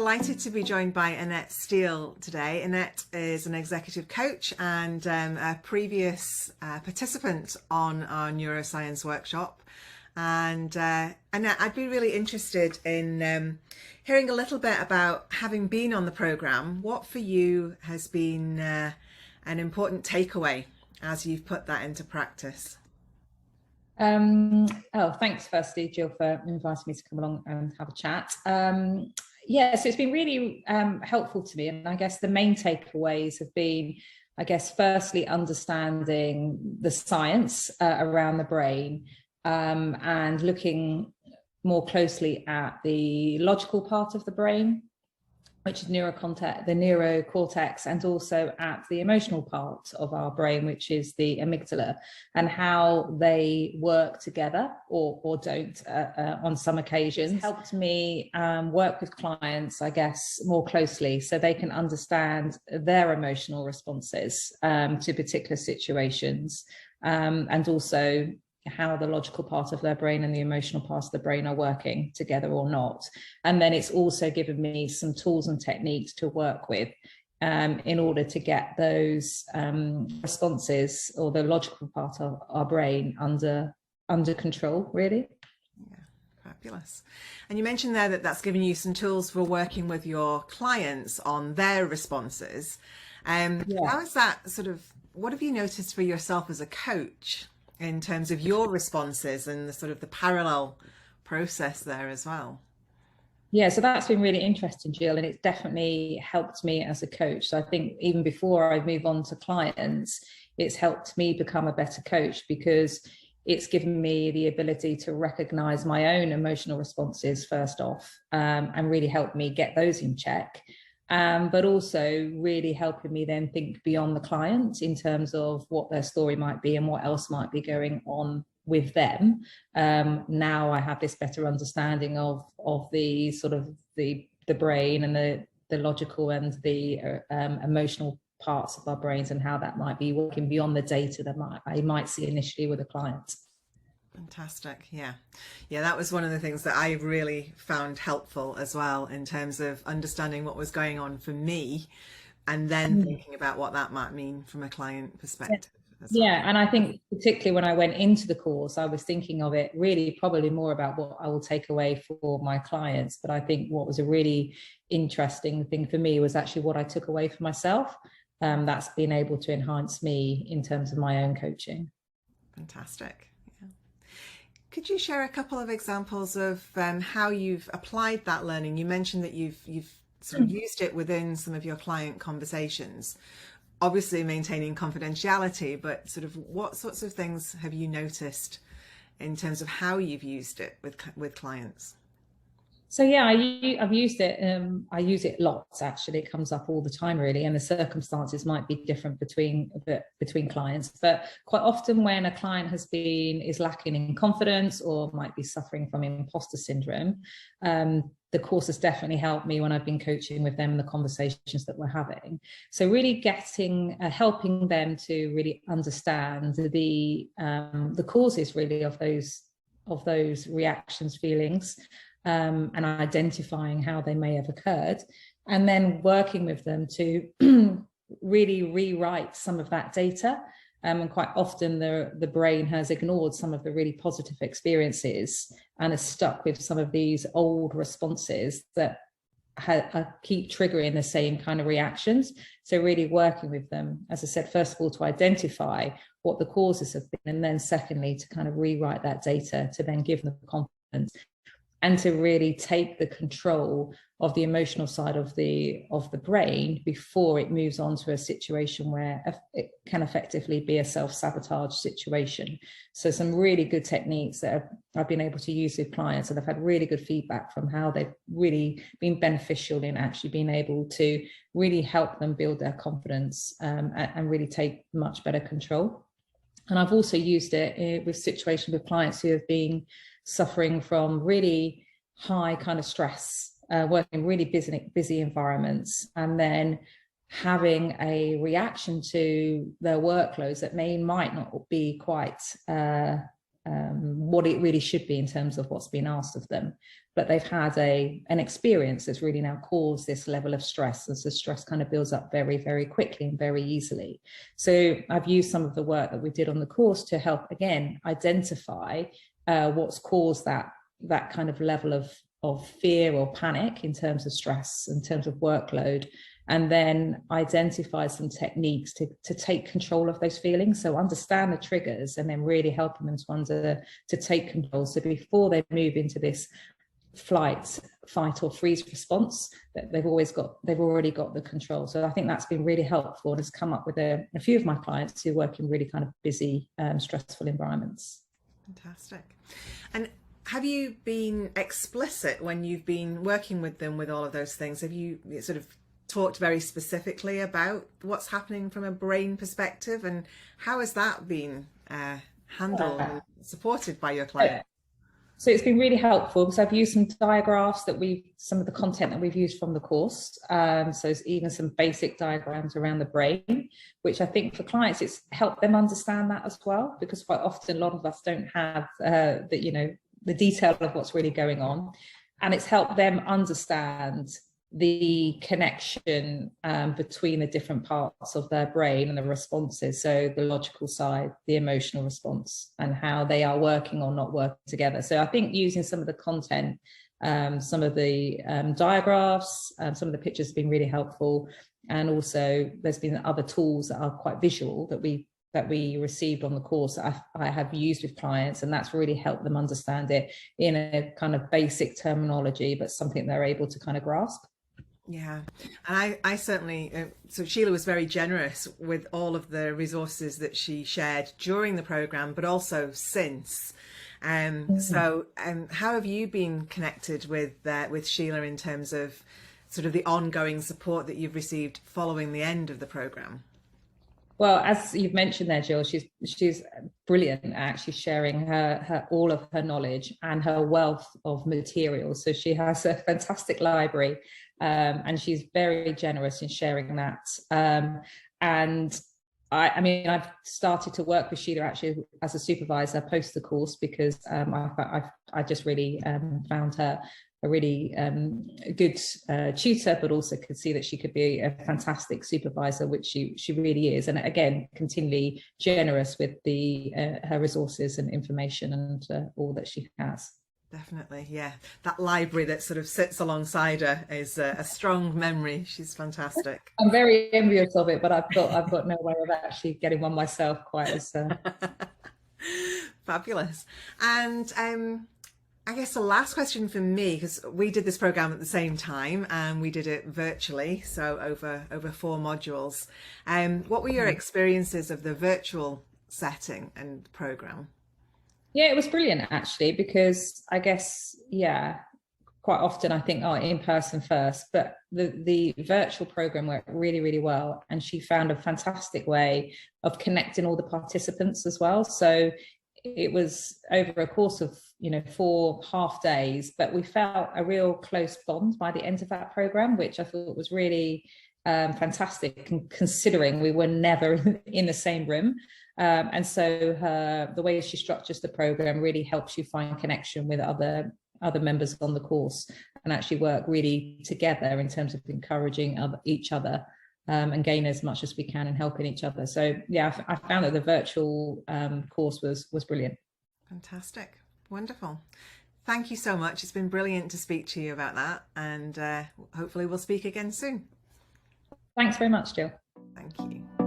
delighted to be joined by Annette Steel today. Annette is an executive coach and a previous participant on our Neuroscience Workshop. And Annette, I'd be really interested in hearing a little bit about, having been on the programme, what for you has been an important takeaway as you've put that into practice. Thanks firstly, Jill, for inviting me to come along and have a chat. So it's been really helpful to me, and I guess the main takeaways have been, firstly, understanding the science around the brain and looking more closely at the logical part of the brain, which is the neurocortex, and also at the emotional part of our brain, which is the amygdala, and how they work together or don't on some occasions. It's helped me work with clients, more closely, so they can understand their emotional responses to particular situations, and also how the logical part of their brain and the emotional part of the brain are working together or not. And then it's also given me some tools and techniques to work with in order to get those responses, or the logical part of our brain, under control, really. Yeah, fabulous. And you mentioned there that that's given you some tools for working with your clients on their responses. How is that what have you noticed for yourself as a coach in terms of your responses and the parallel process there as well? Yeah, so that's been really interesting, Jill, and it's definitely helped me as a coach. So I think even before I move on to clients, it's helped me become a better coach, because it's given me the ability to recognize my own emotional responses first off, and really help me get those in check. But also really helping me then think beyond the client in terms of what their story might be and what else might be going on with them. Now I have this better understanding of the the brain and the logical and the emotional parts of our brains, and how that might be working beyond the data that I might see initially with a client. Fantastic. Yeah, that was one of the things that I really found helpful as well, in terms of understanding what was going on for me, and then thinking about what that might mean from a client perspective. Yeah, and I think particularly when I went into the course, I was thinking of it really probably more about what I will take away for my clients. But I think what was a really interesting thing for me was actually what I took away for myself. That's been able to enhance me in terms of my own coaching. Fantastic. Could you share a couple of examples of how you've applied that learning? You mentioned that you've used it within some of your client conversations, obviously maintaining confidentiality, but what sorts of things have you noticed in terms of how you've used it with clients? So yeah, I've used it. I use it lots, actually. It comes up all the time, really, and the circumstances might be different between clients. But quite often, when a client is lacking in confidence or might be suffering from imposter syndrome, the course has definitely helped me when I've been coaching with them, and the conversations that we're having. So really helping them to really understand the causes, really, of those reactions, feelings. And identifying how they may have occurred, and then working with them to really rewrite some of that data. And quite often the brain has ignored some of the really positive experiences and is stuck with some of these old responses that keep triggering the same kind of reactions. So really working with them, as I said, first of all, to identify what the causes have been, and then secondly, to kind of rewrite that data to then give them confidence, and to really take the control of the emotional side of the brain before it moves on to a situation where it can effectively be a self-sabotage situation. So some really good techniques that I've been able to use with clients, and I've had really good feedback from how they've really been beneficial in actually being able to really help them build their confidence and really take much better control. And I've also used it with situations with clients who have been suffering from really high kind of stress, working in really busy environments, and then having a reaction to their workloads that might not be quite what it really should be in terms of what's been asked of them. But they've had an experience that's really now caused this level of stress, as the stress kind of builds up very, very quickly and very easily. So I've used some of the work that we did on the course to help, again, identify what's caused that kind of level of fear or panic in terms of stress, in terms of workload, and then identify some techniques to take control of those feelings. So understand the triggers and then really helping them to take control. So before they move into this flight, fight or freeze response, that they've already got the control. So I think that's been really helpful and has come up with a few of my clients who work in really kind of busy, stressful environments. Fantastic. And have you been explicit when you've been working with them with all of those things? Have you sort of talked very specifically about what's happening from a brain perspective, and how has that been handled and supported by your client? So it's been really helpful because I've used some diagraphs some of the content that we've used from the course. So even some basic diagrams around the brain, which I think for clients, it's helped them understand that as well, because quite often a lot of us don't have the detail of what's really going on. And it's helped them understand the connection between the different parts of their brain and the responses. So the logical side, the emotional response, and how they are working or not working together. So I think using some of the content, some of the diagraphs, some of the pictures have been really helpful. And also there's been other tools that are quite visual that we received on the course that I have used with clients, and that's really helped them understand it in a kind of basic terminology, but something they're able to kind of grasp. Yeah, and I certainly, so Sheila was very generous with all of the resources that she shared during the programme, but also since. So how have you been connected with Sheila in terms of sort of the ongoing support that you've received following the end of the programme? Well, as you've mentioned there, Jill, she's brilliant at actually sharing her all of her knowledge and her wealth of materials. So she has a fantastic library, and she's very generous in sharing that. And I mean, I've started to work with Sheila actually as a supervisor post the course, because I just really found her a really good tutor, but also could see that she could be a fantastic supervisor, which she really is. And again, continually generous with her resources and information and all that she has. Definitely, yeah. That library that sort of sits alongside her is a strong memory. She's fantastic. I'm very envious of it, but I've got no way of actually getting one myself quite as fabulous. And I guess the last question for me, because we did this program at the same time and we did it virtually, so over 4 modules. What were your experiences of the virtual setting and program? Yeah, it was brilliant actually, because I guess, quite often I think, in person first, but the virtual program worked really, really well. And she found a fantastic way of connecting all the participants as well. So it was over a course of 4 half days, but we felt a real close bond by the end of that program, which I thought was really fantastic, considering we were never in the same room. And so the way she structures the program really helps you find connection with other members on the course and actually work really together in terms of encouraging each other and gain as much as we can and helping each other. So yeah, I found that the virtual course was brilliant. Fantastic. Wonderful. Thank you so much. It's been brilliant to speak to you about that, and hopefully we'll speak again soon. Thanks very much, Jill. Thank you.